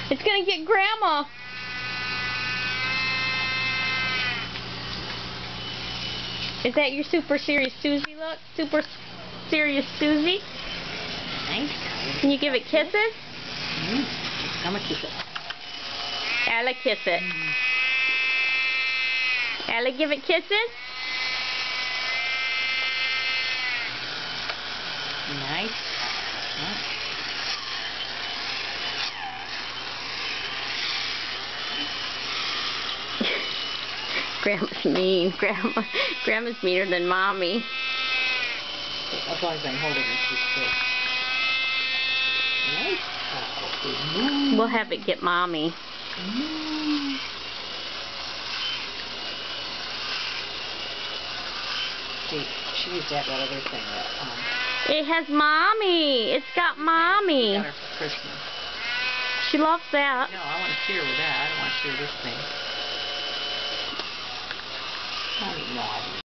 It's gonna get Grandma. Is that your Super Serious Susie look? Super Serious Susie? Nice. Can you give it kisses? I'm gonna kiss it. Ella, kiss it. Ella, give it kisses? Nice. Grandma's mean. Grandma's meaner than Mommy. As long as I'm holding it, she's good. Nice. We'll have it get Mommy. She used to have that other thing that It has Mommy. It's got Mommy. got her for Christmas. She loves that. No, I want to see her with that. I don't want to see her this thing. I don't even know.